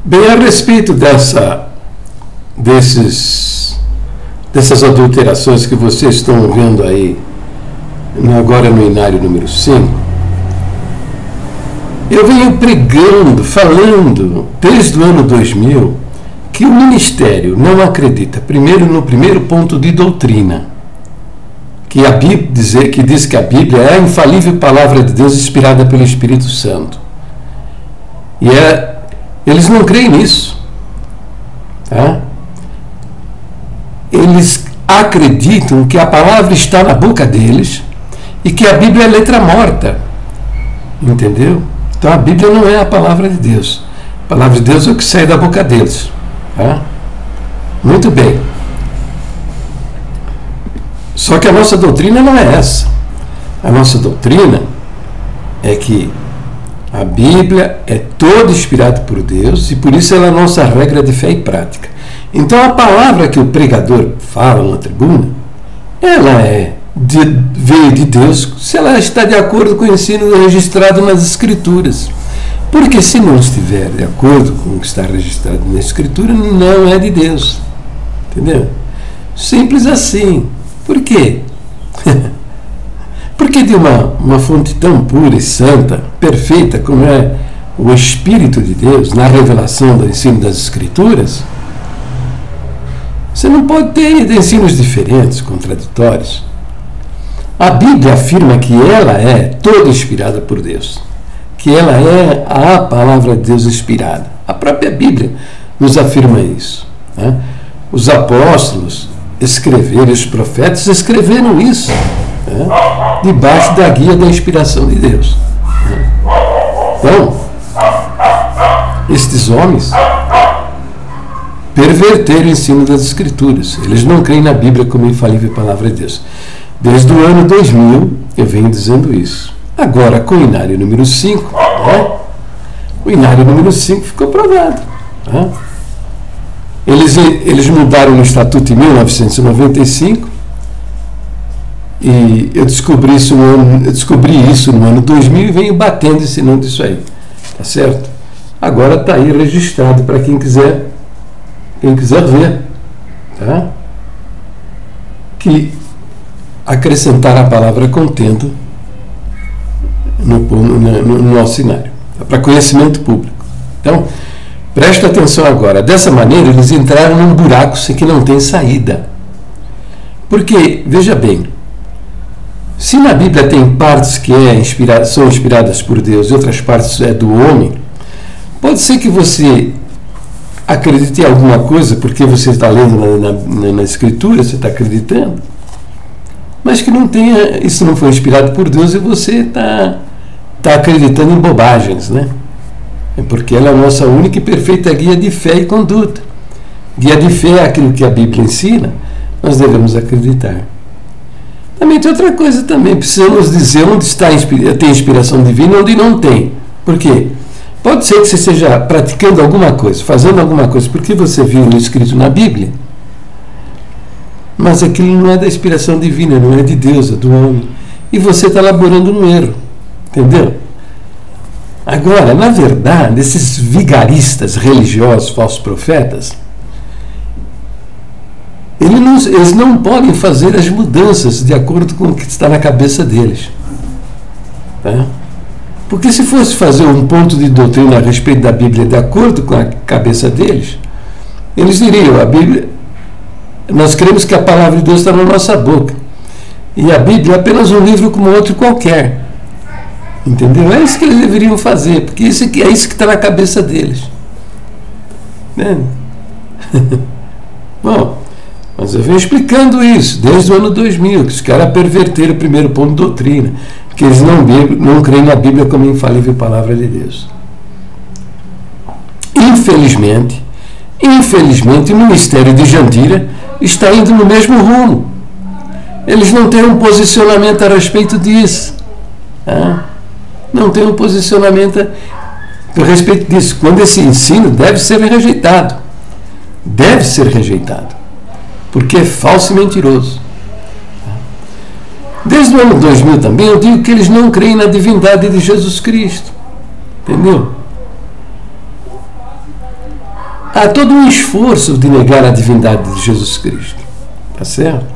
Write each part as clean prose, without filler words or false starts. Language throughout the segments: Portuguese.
Bem, a respeito dessas adulterações que vocês estão vendo aí, agora no Inário número 5, eu venho pregando, falando, desde o ano 2000, que o ministério não acredita, primeiro, no primeiro ponto de doutrina, que a Bíblia que diz que a Bíblia é a infalível palavra de Deus inspirada pelo Espírito Santo. E eles não creem nisso. Tá? Eles acreditam que a palavra está na boca deles e que a Bíblia é letra morta. Entendeu? Então a Bíblia não é a palavra de Deus. A palavra de Deus é o que sai da boca deles. Tá? Muito bem. Só que a nossa doutrina não é essa. A nossa doutrina é que a Bíblia é toda inspirada por Deus e por isso ela é a nossa regra de fé e prática. Então a palavra que o pregador fala na tribuna, ela veio de Deus se ela está de acordo com o ensino registrado nas Escrituras. Porque se não estiver de acordo com o que está registrado na Escritura, não é de Deus. Entendeu? Simples assim. Por quê? Porque de uma fonte tão pura e santa, perfeita como é o Espírito de Deus, na revelação do ensino das Escrituras, você não pode ter ensinos diferentes, contraditórios. A Bíblia afirma que ela é toda inspirada por Deus, que ela é a palavra de Deus inspirada. A própria Bíblia nos afirma isso. Né? Os apóstolos escreveram, os profetas escreveram isso, né? Debaixo da guia da inspiração de Deus. Né? Então, estes homens perverteram o ensino das Escrituras. Eles não creem na Bíblia como infalível palavra de Deus. Desde o ano 2000 eu venho dizendo isso. Agora, com o Inário número 5, né? O Inário número 5 ficou provado. Né? Eles mudaram no Estatuto em 1995 e eu descobri isso no ano 2000 e venho batendo ensinando isso aí. Tá certo? Agora está aí registrado para quem quiser ver. Tá? Que acrescentar a palavra contento no nosso Inário. É para conhecimento público. Então, presta atenção agora. Dessa maneira, eles entraram num buraco sem que não tem saída. Porque, veja bem, se na Bíblia tem partes que são inspiradas por Deus e outras partes é do homem, pode ser que você acredite em alguma coisa porque você está lendo na Escritura, você está acreditando, mas que isso não foi inspirado por Deus e você está acreditando em bobagens, né? É porque ela é a nossa única e perfeita guia de fé e conduta. Guia de fé é aquilo que a Bíblia ensina, nós devemos acreditar. Também tem outra coisa também, precisamos dizer onde tem inspiração divina e onde não tem. Por quê? Pode ser que você esteja praticando alguma coisa, fazendo alguma coisa, porque você viu escrito na Bíblia, mas aquilo não é da inspiração divina, não é de Deus, é do homem. E você está laborando no erro. Entendeu? Agora, na verdade, esses vigaristas religiosos, falsos profetas, eles não podem fazer as mudanças de acordo com o que está na cabeça deles. Tá? Porque se fosse fazer um ponto de doutrina a respeito da Bíblia de acordo com a cabeça deles, eles diriam, a Bíblia, nós cremos que a palavra de Deus está na nossa boca. E a Bíblia é apenas um livro como outro qualquer. Entendeu? É isso que eles deveriam fazer, porque é isso que está na cabeça deles. Né? Bom, mas eu venho explicando isso desde o ano 2000, que os caras perverteram o primeiro ponto de doutrina, que eles não creem na Bíblia como infalível palavra de Deus. Infelizmente, o ministério de Jandira está indo no mesmo rumo. Eles não têm um posicionamento a respeito disso. Não tem um posicionamento a respeito disso. Quando esse ensino deve ser rejeitado. Deve ser rejeitado. Porque é falso e mentiroso. Desde o ano 2000 também eu digo que eles não creem na divindade de Jesus Cristo. Entendeu? há todo um esforço de negar a divindade de Jesus Cristo. Tá certo?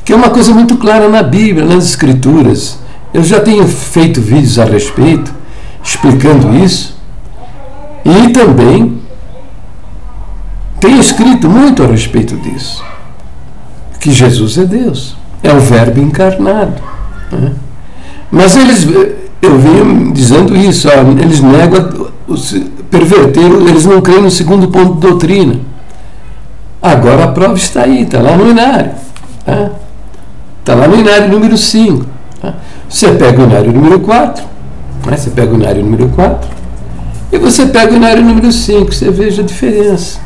Que é uma coisa muito clara na Bíblia, nas Escrituras. Eu já tenho feito vídeos a respeito, explicando isso. E também tenho escrito muito a respeito disso. Que Jesus é Deus. É o Verbo encarnado. Né? Mas eu venho dizendo isso, ó, eles negam, perverteram, eles não creem no segundo ponto de doutrina. Agora a prova está aí, está lá no Inário. Está lá no Inário número 5. Tá? Você pega o Inário número 4, né? Você pega o Inário número 4 e você pega o Inário número 5, você veja a diferença.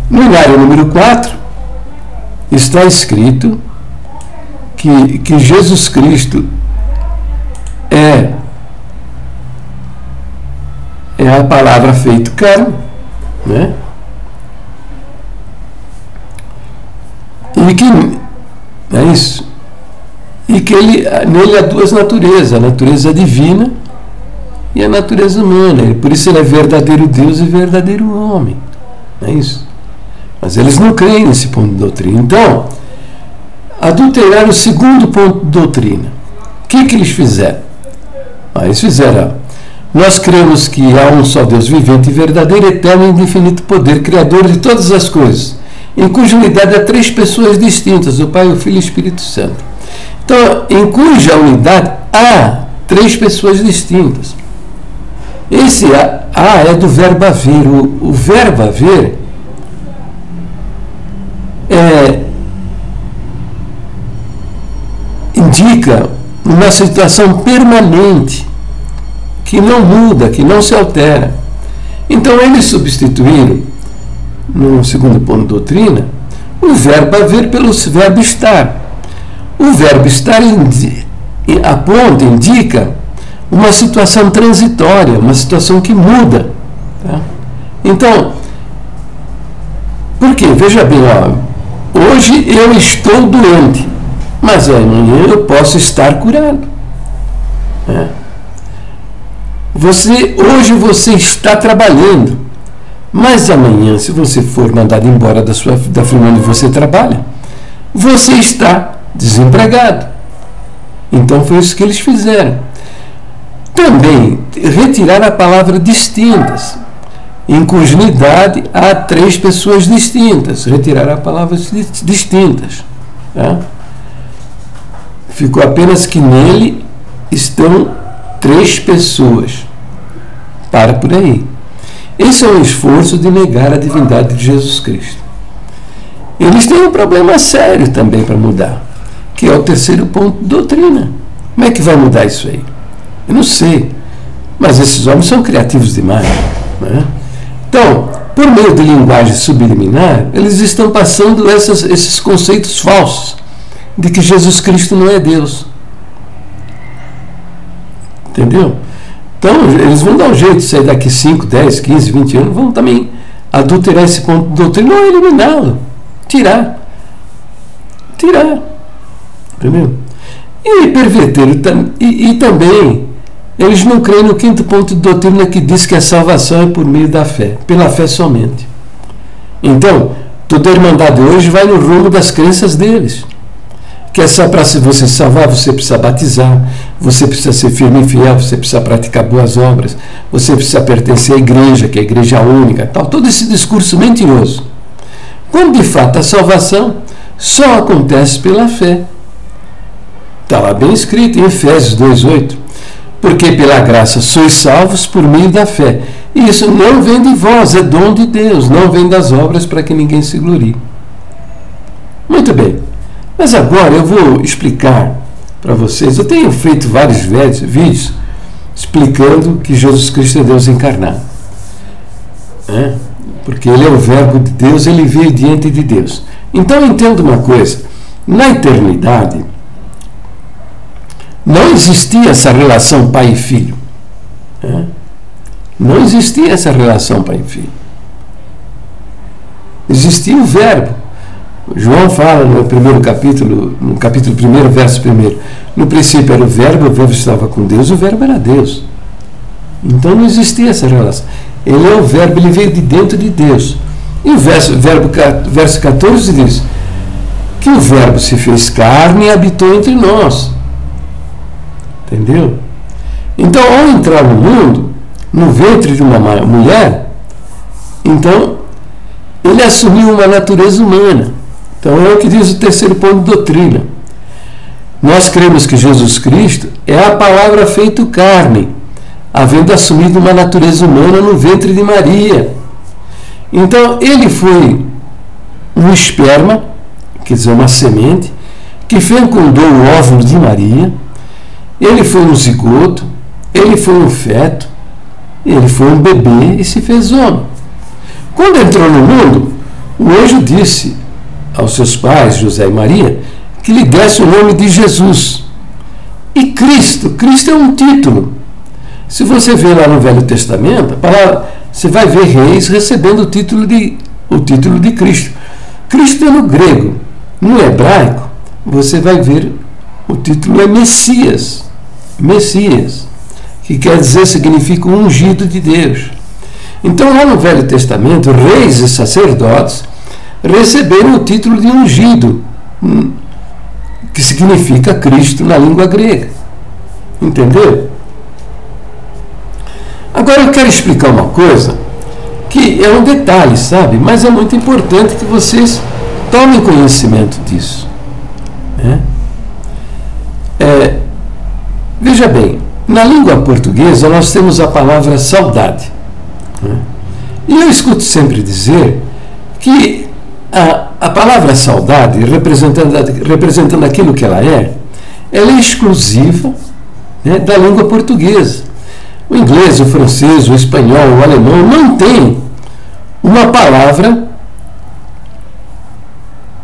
No Inário número 4 está escrito que Jesus Cristo é a palavra feito carne, né? E que é isso. E que nele há duas naturezas, a natureza divina e a natureza humana. E por isso ele é verdadeiro Deus e verdadeiro homem. Não é isso? Mas eles não creem nesse ponto de doutrina. Então, adulterar o segundo ponto de doutrina. O que eles fizeram? Eles fizeram: nós cremos que há um só Deus vivente e verdadeiro, eterno e de infinito poder, criador de todas as coisas, em cuja unidade há três pessoas distintas, o Pai, o Filho e o Espírito Santo. Então, em cuja unidade há três pessoas distintas. Esse há é do verbo haver. O verbo haver indica uma situação permanente, que não muda, que não se altera. Então, eles substituíram, no segundo ponto de doutrina, o verbo haver pelo verbo estar. O verbo estar indica uma situação transitória, uma situação que muda. Tá? Então, por quê? Veja bem, hoje eu estou doente, mas amanhã eu posso estar curado. Né? Hoje você está trabalhando, mas amanhã, se você for mandado embora da firma onde você trabalha, você está desempregado. Então foi isso que eles fizeram. Também retirar a palavra distintas. Em cuja unidade há três pessoas distintas. Retirar a palavra distintas. Tá? Ficou apenas que nele estão três pessoas. Para por aí. Esse é um esforço de negar a divindade de Jesus Cristo. Eles têm um problema sério também para mudar, que é o terceiro ponto de doutrina. Como é que vai mudar isso aí? Eu não sei, mas esses homens são criativos demais. Né? Então, por meio de linguagem subliminar, eles estão passando esses conceitos falsos de que Jesus Cristo não é Deus. Entendeu? Então, eles vão dar um jeito de sair daqui 5, 10, 15, 20 anos, vão também adulterar esse ponto de doutrina, não eliminá-lo, tirar. Entendeu? E perverteram, e também, eles não creem no quinto ponto de doutrina que diz que a salvação é por meio da fé, pela fé somente. Então, toda a Irmandade hoje vai no rumo das crenças deles. Que é só para você salvar, você precisa batizar, você precisa ser firme e fiel, você precisa praticar boas obras, você precisa pertencer à igreja, que é a igreja única, tal. Todo esse discurso mentiroso. Quando de fato a salvação só acontece pela fé. Está lá bem escrito em Efésios 2,8. Porque pela graça sois salvos por meio da fé. E isso não vem de vós, é dom de Deus, não vem das obras para que ninguém se glorie. Muito bem. Mas agora eu vou explicar para vocês. Eu tenho feito vários vídeos explicando que Jesus Cristo é Deus encarnado. Porque Ele é o Verbo de Deus, Ele veio diante de Deus. Então entenda uma coisa. Na eternidade, não existia essa relação pai e filho. Não existia essa relação pai e filho. Existia o Verbo. João fala no primeiro capítulo, no capítulo 1, verso 1, no princípio era o Verbo estava com Deus, o Verbo era Deus. Então não existia essa relação. Ele é o verbo, ele veio de dentro de Deus. E o verso 14 diz que o verbo se fez carne e habitou entre nós. Entendeu? Então, ao entrar no mundo, no ventre de uma mulher, então, ele assumiu uma natureza humana. Então, é o que diz o terceiro ponto de doutrina. Nós cremos que Jesus Cristo é a palavra feito carne, havendo assumido uma natureza humana no ventre de Maria. Então, ele foi um esperma, quer dizer, uma semente, que fecundou o óvulo de Maria. Ele foi um zigoto, ele foi um feto, ele foi um bebê e se fez homem. Quando entrou no mundo, o anjo disse aos seus pais, José e Maria, que lhe desse o nome de Jesus. E Cristo é um título. Se você ver lá no Velho Testamento, você vai ver reis recebendo o título de Cristo. Cristo é no grego. No hebraico, você vai ver o título é Messias. Messias, que quer dizer, significa o ungido de Deus. Então, lá no Velho Testamento, reis e sacerdotes receberam o título de ungido, que significa Cristo na língua grega. Entendeu? Agora eu quero explicar uma coisa que é um detalhe, sabe? Mas é muito importante que vocês tomem conhecimento disso. Veja bem, na língua portuguesa nós temos a palavra saudade. E eu escuto sempre dizer que a palavra saudade, representando aquilo que ela é exclusiva, da língua portuguesa. O inglês, o francês, o espanhol, o alemão não tem uma palavra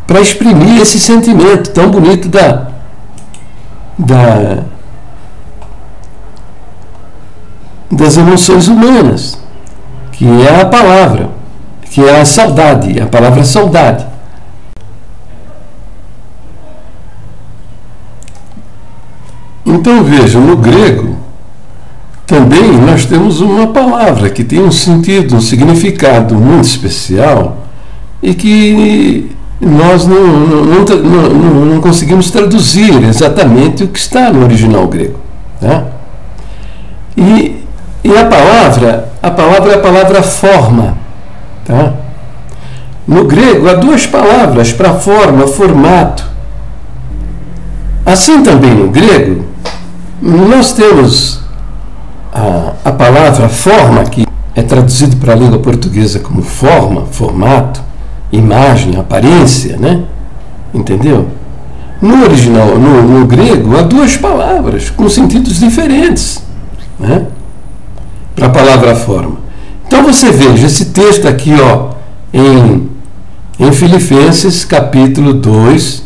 para exprimir esse sentimento tão bonito das emoções humanas, que é a palavra, que é a saudade, a palavra saudade. Então veja, no grego também nós temos uma palavra que tem um sentido, um significado muito especial e que nós não conseguimos traduzir exatamente o que está no original grego. E a palavra é a palavra forma. No grego há duas palavras para forma, formato. Assim também no grego, nós temos a palavra forma, que é traduzido para a língua portuguesa como forma, formato, imagem, aparência, Entendeu? No original, no grego, há duas palavras com sentidos diferentes, para a palavra forma. Então você veja esse texto aqui, em Filipenses capítulo 2,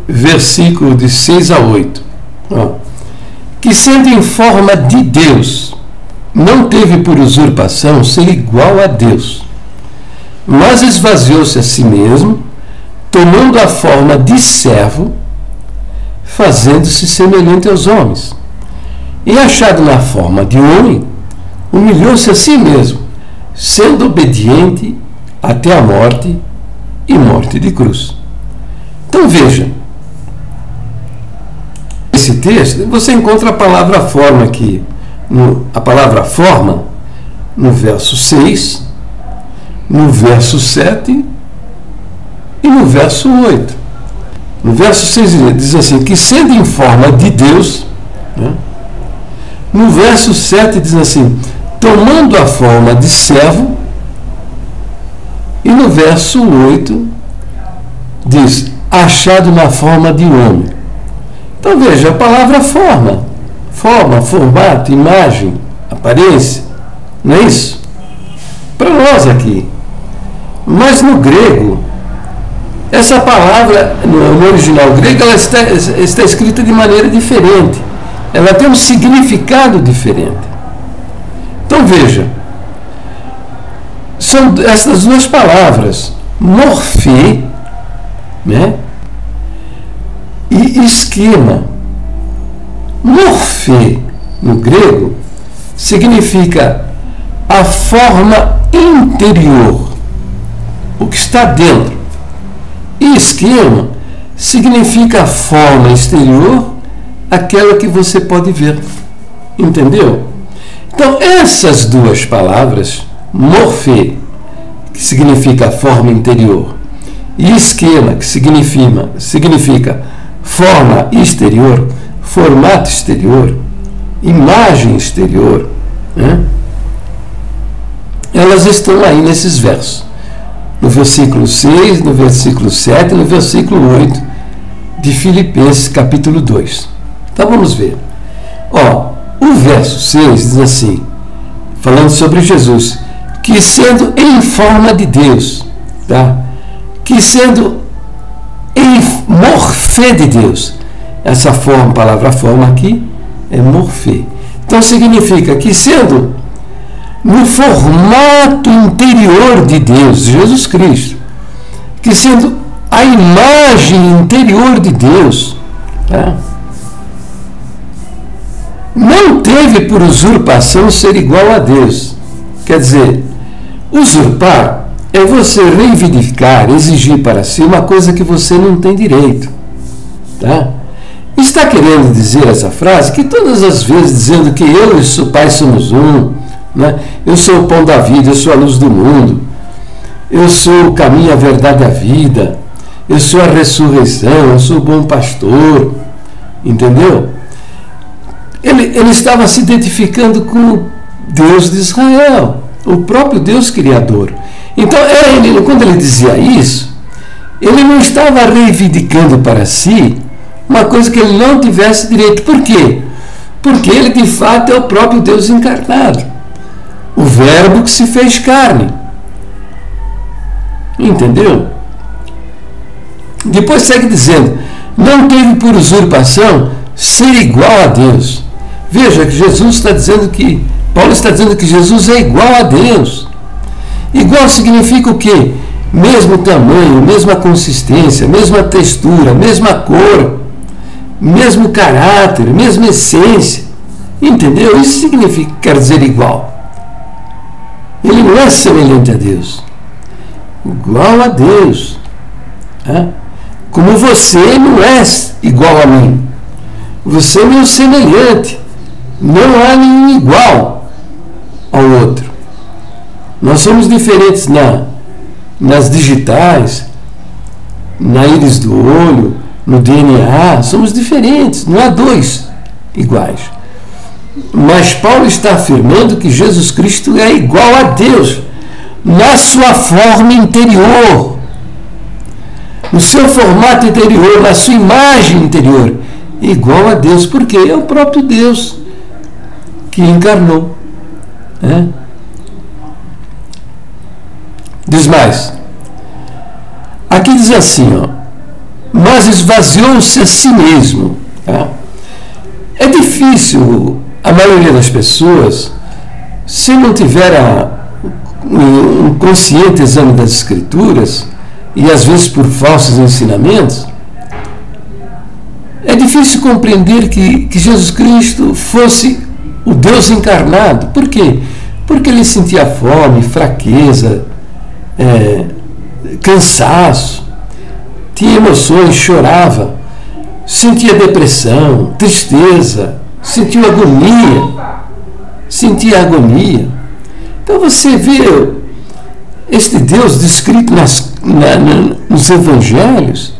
versículo de 6 a 8. Que sendo em forma de Deus, não teve por usurpação ser igual a Deus, mas esvaziou-se a si mesmo, tomando a forma de servo, fazendo-se semelhante aos homens. E achado na forma de homem, humilhou-se a si mesmo, sendo obediente até a morte e morte de cruz. Então veja, nesse texto você encontra a palavra forma aqui, a palavra forma no verso 6, no verso 7 e no verso 8. No verso 6 diz assim, que sendo em forma de Deus, no verso 7 diz assim, tomando a forma de servo, e no verso 8 diz, achado na forma de homem. Então veja, a palavra forma, formato, imagem, aparência, não é isso? Para nós aqui. Mas no grego, essa palavra, no original grego, ela está escrita de maneira diferente. Ela tem um significado diferente. Então veja, são essas duas palavras, morfê, e esquema. Morfê, no grego, significa a forma interior, o que está dentro. E esquema significa a forma exterior, aquela que você pode ver. Entendeu? Então, essas duas palavras, morfê, que significa forma interior, e esquema, que significa forma exterior, formato exterior, imagem exterior, né? Elas estão aí nesses versos. No versículo 6, no versículo 7 e no versículo 8 de Filipenses, capítulo 2. Então, vamos ver. O verso 6 diz assim, falando sobre Jesus, que sendo em forma de Deus, tá? Que sendo em morfê de Deus, essa forma, palavra forma aqui é morfê. Então significa que sendo no formato interior de Deus, Jesus Cristo, que sendo a imagem interior de Deus, tá? Não teve por usurpação ser igual a Deus. Quer dizer, usurpar é você reivindicar, exigir para si uma coisa que você não tem direito. Tá? Está querendo dizer essa frase que todas as vezes dizendo que eu e seu Pai somos um, né? Eu sou o pão da vida, eu sou a luz do mundo, eu sou o caminho, a verdade e a vida, eu sou a ressurreição, eu sou o bom pastor, entendeu? Ele estava se identificando com o Deus de Israel, o próprio Deus Criador. Então, quando ele dizia isso, ele não estava reivindicando para si uma coisa que ele não tivesse direito. Por quê? Porque ele, de fato, é o próprio Deus encarnado, o Verbo que se fez carne. Entendeu? Depois segue dizendo, não teve por usurpação ser igual a Deus. Veja que Jesus está dizendo que, Paulo está dizendo que Jesus é igual a Deus. Igual significa o quê? Mesmo tamanho, mesma consistência, mesma textura, mesma cor, mesmo caráter, mesma essência. Entendeu? Isso significa, quer dizer igual. Ele não é semelhante a Deus. Igual a Deus. Como você não é igual a mim. Você é meu semelhante. Não há nenhum igual ao outro. Nós somos diferentes nas digitais, na íris do olho, no DNA, somos diferentes, não há dois iguais. Mas Paulo está afirmando que Jesus Cristo é igual a Deus, na sua forma interior, no seu formato interior, na sua imagem interior, igual a Deus, porque é o próprio Deus que encarnou. Diz mais, aqui diz assim, mas esvaziou-se a si mesmo. É difícil, a maioria das pessoas, se não tiver um consciente exame das Escrituras, e às vezes por falsos ensinamentos, é difícil compreender que Jesus Cristo fosse o Deus encarnado. Por quê? Porque ele sentia fome, fraqueza, cansaço, tinha emoções, chorava, sentia depressão, tristeza, sentia agonia. Então você vê este Deus descrito nos evangelhos.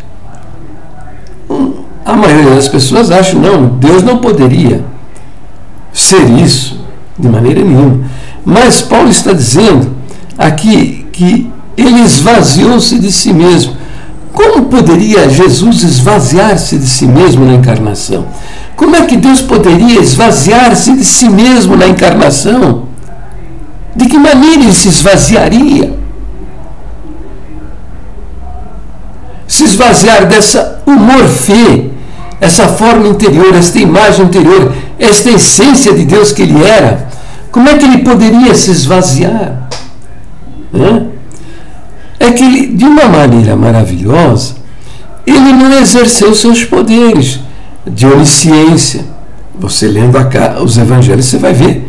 A maioria das pessoas acha, não, Deus não poderia ser isso de maneira nenhuma. Mas Paulo está dizendo aqui que ele esvaziou-se de si mesmo. Como poderia Jesus esvaziar-se de si mesmo na encarnação? Como é que Deus poderia esvaziar-se de si mesmo na encarnação? De que maneira ele se esvaziaria? Se esvaziar dessa morfê, essa forma interior, esta imagem interior, esta essência de Deus que ele era, como é que ele poderia se esvaziar? É que ele, de uma maneira maravilhosa, ele não exerceu seus poderes de onisciência. Você lendo os evangelhos, você vai ver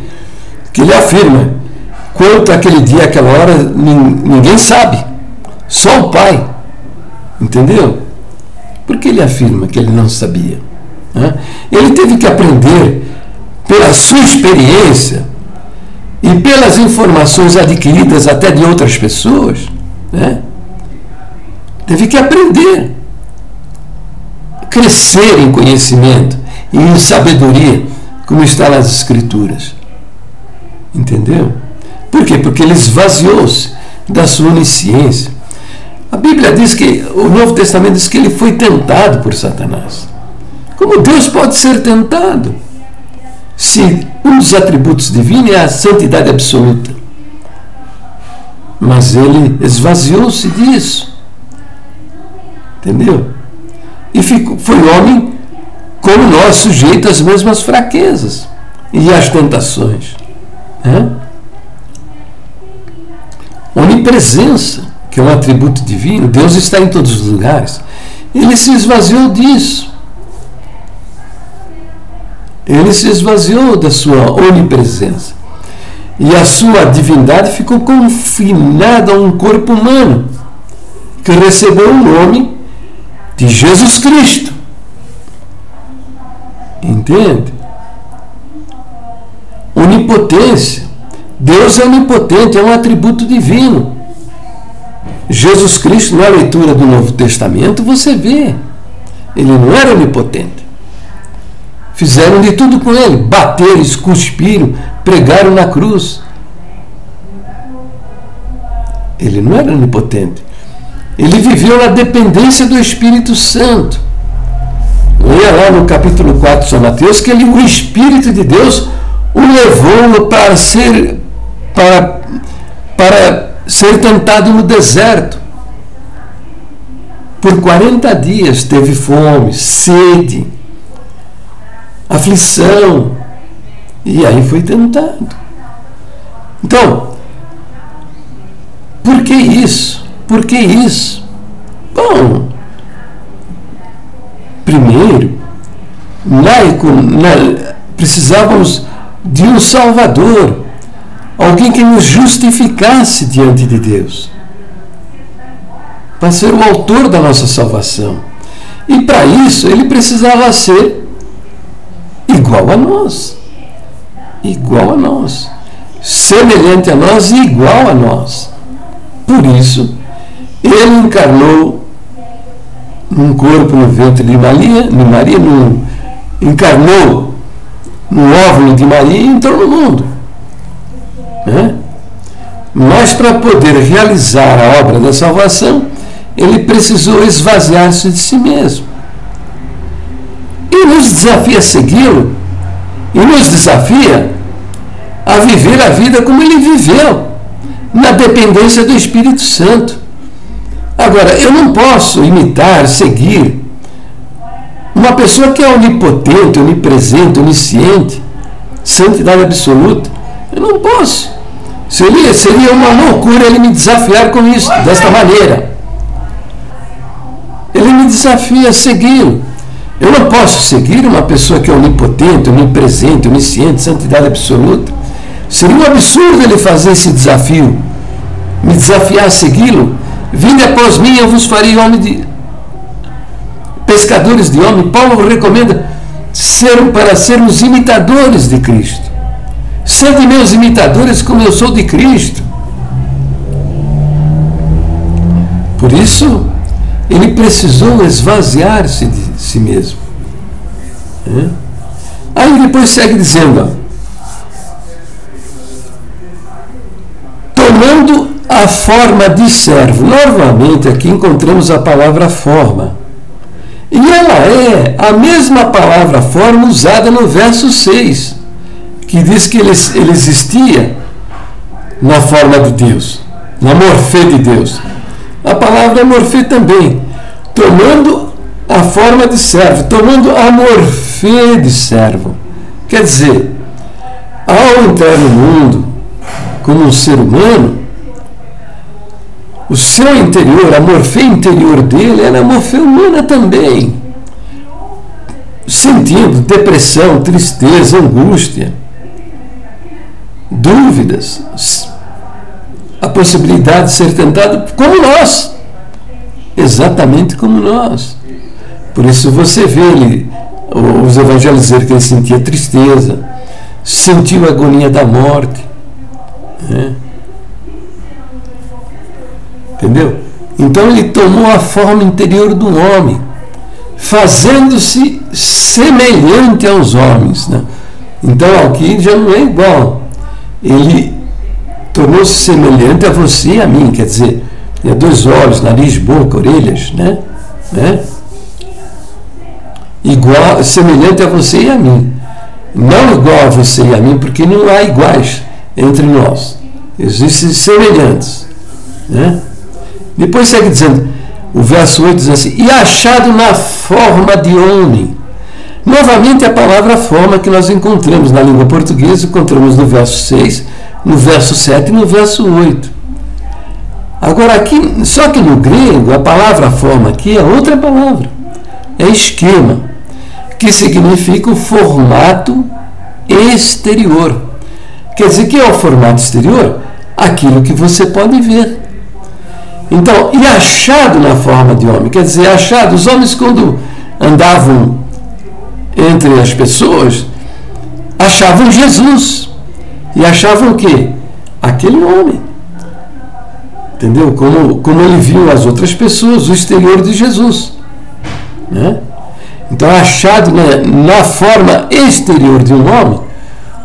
que ele afirma, quanto àquele dia, àquela hora, ninguém sabe, só o Pai. Entendeu? Porque ele afirma que ele não sabia. Né? Ele teve que aprender pela sua experiência e pelas informações adquiridas até de outras pessoas, né? Teve que aprender, crescer em conhecimento e em sabedoria, como está nas Escrituras. Entendeu? Por quê? Porque ele esvaziou-se da sua onisciência. A Bíblia diz que, o Novo Testamento diz que ele foi tentado por Satanás. Como Deus pode ser tentado? Se um dos atributos divinos é a santidade absoluta. Mas ele esvaziou-se disso. Entendeu? E foi homem como nós, sujeito às mesmas fraquezas e às tentações. Né? Onipresença, que é um atributo divino, Deus está em todos os lugares. Ele se esvaziou disso. Ele se esvaziou da sua onipresença. E a sua divindade ficou confinada a um corpo humano, que recebeu o nome de Jesus Cristo. Entende? Onipotência. Deus é onipotente, é um atributo divino. Jesus Cristo, na leitura do Novo Testamento, você vê, ele não era onipotente. Fizeram de tudo com ele, bateram, cuspiram, pregaram na cruz. Ele não era onipotente. Ele viveu na dependência do Espírito Santo. Leia lá no capítulo 4 de São Mateus que o Espírito de Deus o levou para ser tentado no deserto. Por 40 dias teve fome, sede, aflição, e aí foi tentado. Então, por que isso? Por que isso? Bom, primeiro, precisávamos de um Salvador, alguém que nos justificasse diante de Deus, para ser o autor da nossa salvação. E para isso, ele precisava ser igual a nós. Igual a nós. Semelhante a nós e igual a nós. Por isso, ele encarnou num corpo no ventre de Maria, encarnou no óvulo de Maria e entrou no mundo. Né? Mas para poder realizar a obra da salvação, ele precisou esvaziar-se de si mesmo. E nos desafia a segui-lo, e nos desafia a viver a vida como ele viveu, na dependência do Espírito Santo. Agora, eu não posso imitar, seguir uma pessoa que é onipotente, onipresente, onisciente, santidade absoluta. Eu não posso. Seria uma loucura ele me desafiar com isso, desta maneira. Ele me desafia a segui-lo. Eu não posso seguir uma pessoa que é onipotente, onipresente, onisciente, santidade absoluta. Seria um absurdo ele fazer esse desafio, me desafiar a segui-lo. Vinde após mim, eu vos farei pescadores de homem. Paulo recomenda para sermos imitadores de Cristo. Sede meus imitadores como eu sou de Cristo. Por isso, ele precisou esvaziar-se de si mesmo. Aí depois segue dizendo, tomando a forma de servo. Novamente aqui encontramos a palavra forma. E ela é a mesma palavra forma usada no verso 6, que diz que ele existia na forma de Deus, na morfê de Deus. A palavra morfê também, tomando a forma de servo, tomando a morfê de servo. Quer dizer, ao entrar no mundo como um ser humano, o seu interior, a morfê interior dele era a morfê humana também, sentindo depressão, tristeza, angústia. dúvidas, a possibilidade de ser tentado como nós, exatamente como nós. Por isso você vê ele, os evangelhos dizer que ele sentia tristeza, sentiu a agonia da morte, né? Entendeu? Então ele tomou a forma interior do homem, fazendo-se semelhante aos homens, né? Então aqui já não é igual. Ele tornou-se semelhante a você e a mim, quer dizer, tinha 2 olhos, nariz, boca, orelhas, né? Igual, semelhante a você e a mim. Não igual a você e a mim, porque não há iguais entre nós. Existem semelhantes, né? Depois segue dizendo, o verso 8 diz assim, e achado na forma de homem. Novamente a palavra forma que nós encontramos na língua portuguesa, encontramos no verso 6, no verso 7 e no verso 8. Agora aqui, só que no grego, a palavra forma aqui é outra palavra. É esquema, que significa o formato exterior. Quer dizer, que é o formato exterior? Aquilo que você pode ver. Então, e achado na forma de homem, quer dizer, achado, os homens quando andavam entre as pessoas, achavam Jesus, e achavam o quê? Aquele homem, entendeu? Como ele viu as outras pessoas, o exterior de Jesus, né? Então, achado na forma exterior de um homem,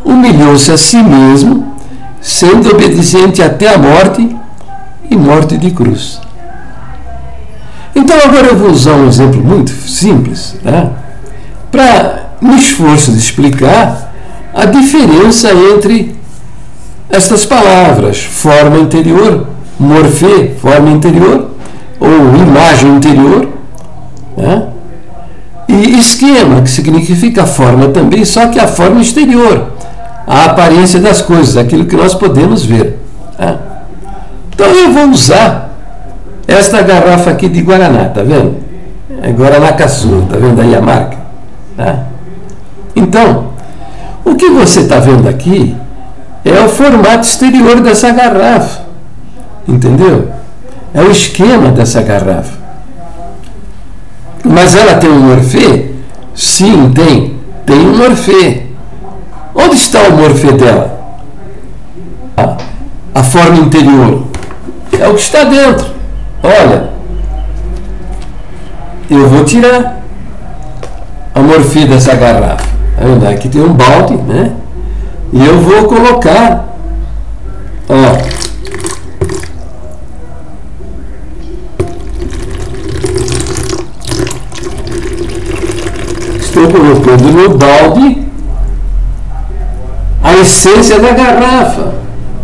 humilhou-se a si mesmo, sendo obediente até a morte, e morte de cruz. Então agora eu vou usar um exemplo muito simples, né, para me esforço de explicar a diferença entre estas palavras, forma interior, morfê, forma interior, ou imagem interior, né, e esquema, que significa forma também, só que a forma exterior, a aparência das coisas, aquilo que nós podemos ver, né? Então eu vou usar esta garrafa aqui de Guaraná, tá vendo? É Guaraná Caçula, tá vendo aí a marca? Tá? Então, o que você está vendo aqui é o formato exterior dessa garrafa, entendeu? É o esquema dessa garrafa. Mas ela tem um morfê? Sim, tem. Tem um morfê. Onde está o morfê dela? A forma interior. É o que está dentro. Olha, eu vou tirar a morfê dessa garrafa. Aqui tem um balde, né? E eu vou colocar, ó, estou colocando no balde a essência da garrafa,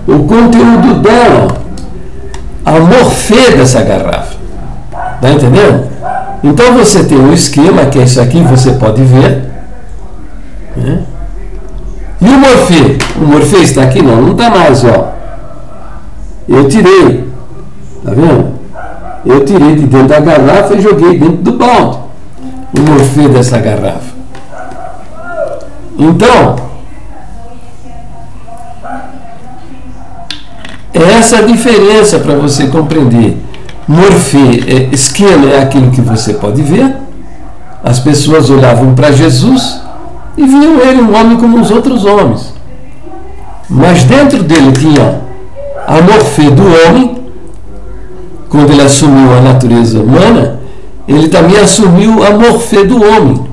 o conteúdo dela, a morfê dessa garrafa. Está entendendo? Então você tem um esquema, que é isso aqui, você pode ver, né? E o morfê? O morfê está aqui? Não, não está mais, ó. Eu tirei, tá vendo? Eu tirei de dentro da garrafa e joguei dentro do balde o morfê dessa garrafa. Então, essa é a diferença para você compreender. Morfê, esquema é aquilo que você pode ver. As pessoas olhavam para Jesus e viam ele um homem como os outros homens. Mas dentro dele tinha a morfê do homem. Quando ele assumiu a natureza humana, ele também assumiu a morfê do homem,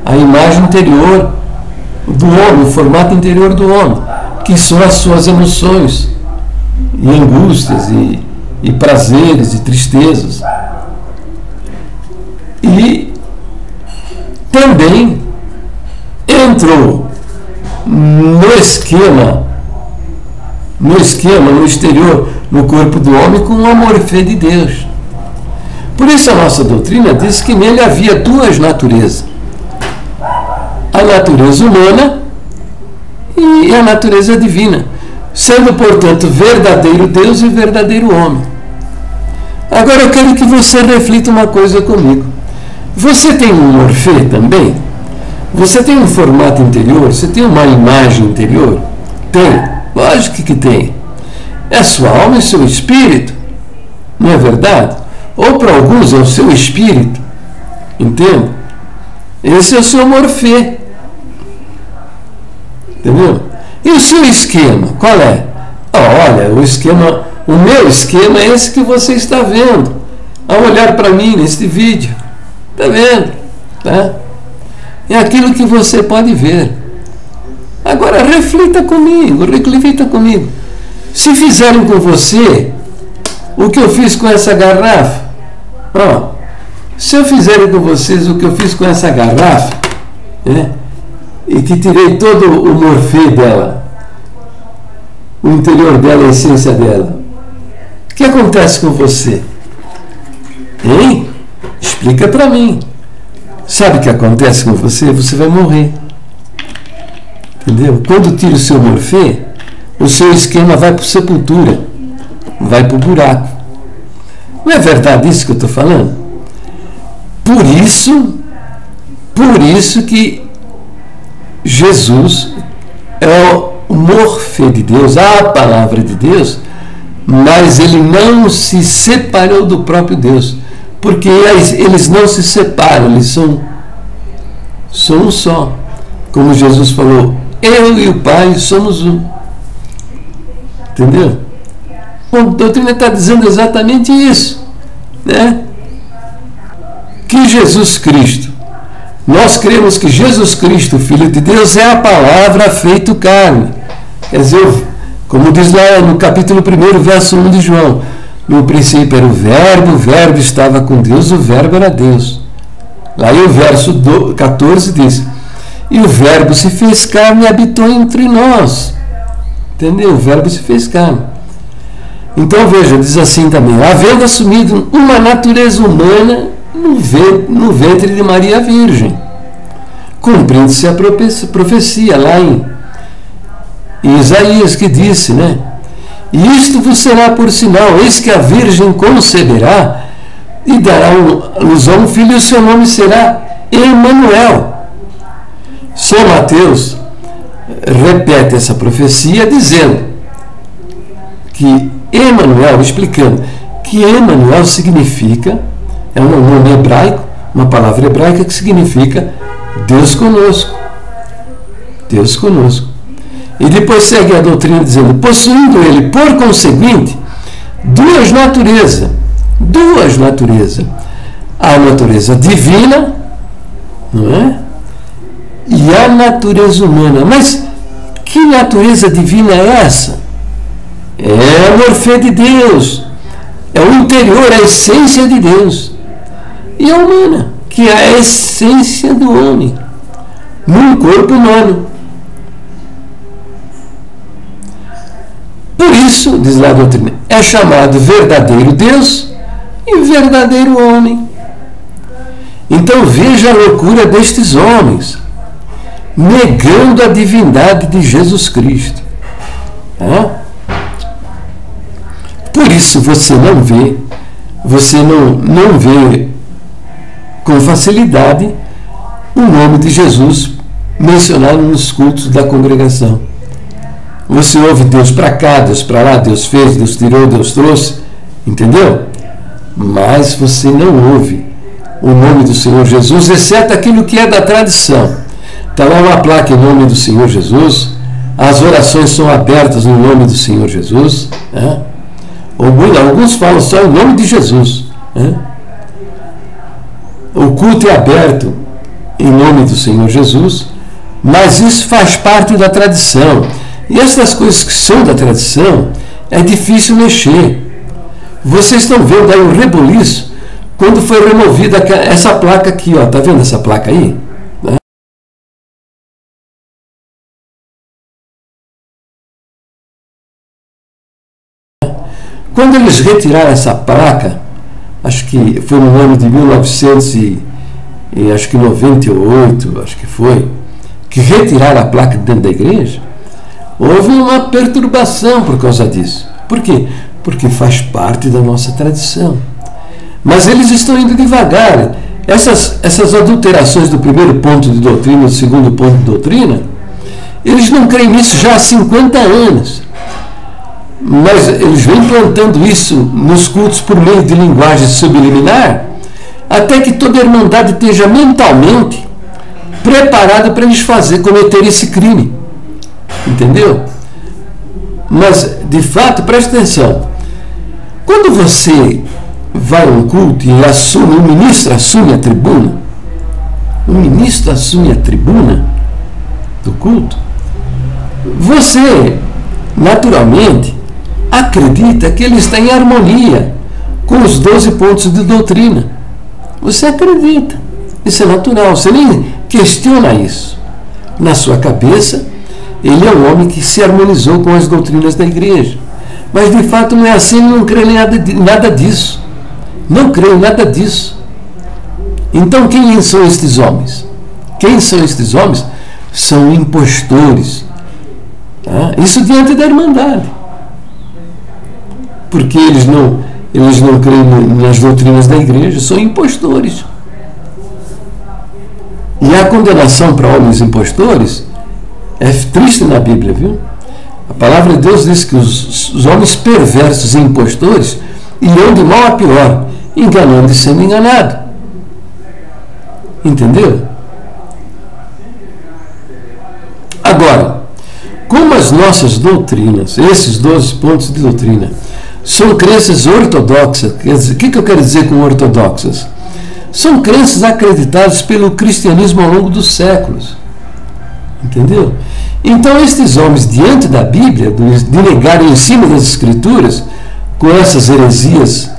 a imagem interior do homem, o formato interior do homem, que são as suas emoções, e angústias, e prazeres, e tristezas. E também entrou no exterior, no corpo do homem, com o morfê de Deus. Por isso a nossa doutrina diz que nele havia duas naturezas: a natureza humana e a natureza divina, sendo, portanto, verdadeiro Deus e verdadeiro homem. Agora eu quero que você reflita uma coisa comigo. Você tem um morfê também? Você tem um formato interior? Você tem uma imagem interior? Tem. Lógico que tem. É sua alma e seu espírito. Não é verdade? Ou para alguns é o seu espírito. Entende? Esse é o seu morfê. Entendeu? E o seu esquema? Qual é? Olha, o meu esquema é esse que você está vendo. Ao olhar para mim neste vídeo. Está vendo? Tá? É aquilo que você pode ver. Agora reflita comigo. Se fizerem com você o que eu fiz com essa garrafa, se eu fizerem com vocês o que eu fiz com essa garrafa, né, e que tirei todo o morfê dela, o interior dela, a essência dela, o que acontece com você? Hein? Explica para mim. Sabe o que acontece com você? Você vai morrer. Entendeu? Quando tira o seu morfê, o seu esquema vai para a sepultura, vai para o buraco. Não é verdade isso que eu estou falando? Por isso que Jesus é o morfê de Deus, a palavra de Deus, mas ele não se separou do próprio Deus, porque eles não se separam, eles são um só. Como Jesus falou, eu e o Pai somos um. Entendeu? A doutrina está dizendo exatamente isso, né? Que Jesus Cristo, nós cremos que Jesus Cristo, Filho de Deus, é a palavra feito carne. Quer dizer, como diz lá no capítulo 1, verso 1 de João, no princípio era o Verbo estava com Deus, o Verbo era Deus. Lá o verso 14 diz, e o Verbo se fez carne e habitou entre nós. Entendeu? O Verbo se fez carne. Então veja, diz assim também, havendo assumido uma natureza humana no ventre de Maria Virgem, cumprindo-se a profecia lá em Isaías, que disse, né? E isto vos será por sinal, eis que a Virgem conceberá e dará luz a um filho, e o seu nome será Emanuel. São Mateus repete essa profecia dizendo que Emanuel, explicando que Emanuel significa, é um nome hebraico, uma palavra hebraica que significa Deus conosco. Deus conosco. E depois segue a doutrina dizendo, possuindo ele, por conseguinte, duas naturezas. A natureza divina, não é? E a natureza humana. Mas que natureza divina é essa? É o morfê de Deus. É o interior, a essência de Deus. E a humana, que é a essência do homem, num corpo humano. Por isso, diz lá a doutrina, é chamado verdadeiro Deus e verdadeiro homem. Então veja a loucura destes homens, negando a divindade de Jesus Cristo. Por isso você não vê com facilidade o nome de Jesus mencionado nos cultos da congregação. Você ouve Deus para cá, Deus para lá, Deus fez, Deus tirou, Deus trouxe, entendeu? Mas você não ouve o nome do Senhor Jesus, exceto aquilo que é da tradição. Está lá uma placa em nome do Senhor Jesus, as orações são abertas no nome do Senhor Jesus, né? Alguns falam só em nome de Jesus, né? O culto é aberto em nome do Senhor Jesus, mas isso faz parte da tradição. E essas coisas que são da tradição, é difícil mexer. Vocês estão vendo aí o rebuliço quando foi removida essa placa aqui, ó. Tá vendo essa placa aí? Né? Quando eles retiraram essa placa, acho que foi no ano de 1998, acho que foi, que retiraram a placa dentro da igreja, houve uma perturbação por causa disso. Por quê? Porque faz parte da nossa tradição. Mas eles estão indo devagar. Essas adulterações do primeiro ponto de doutrina, do segundo ponto de doutrina, Eles não creem nisso já há 50 anos. Mas eles vêm plantando isso nos cultos por meio de linguagem subliminar, até que toda a irmandade esteja mentalmente preparada para eles cometer esse crime. Entendeu? Mas, de fato, preste atenção. Quando você vai a um culto e o ministro assume a tribuna, do culto, você, naturalmente, acredita que ele está em harmonia com os 12 pontos de doutrina. Você acredita. Isso é natural. Você nem questiona isso. Na sua cabeça, ele é um homem que se harmonizou com as doutrinas da igreja. Mas, de fato, não é assim. Ele não crê em nada disso. Não crê em nada disso. Então, quem são estes homens? Quem são estes homens? São impostores. Isso diante da irmandade. Porque eles não creem nas doutrinas da igreja, são impostores. E a condenação para homens impostores é triste na Bíblia, viu? A palavra de Deus diz que os homens perversos e impostores irão de mal a pior, enganando e sendo enganado. Entendeu? Agora, como as nossas doutrinas, esses 12 pontos de doutrina, são crenças ortodoxas, quer dizer, o que eu quero dizer com ortodoxas? São crenças acreditadas pelo cristianismo ao longo dos séculos. Entendeu? Então, estes homens, diante da Bíblia, de negarem o ensino das Escrituras, com essas heresias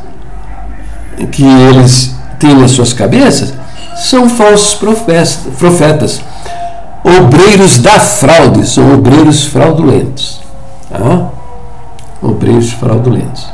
que eles têm nas suas cabeças, são falsos profetas, obreiros da fraude, são obreiros fraudulentos. Obreiros fraudulentos.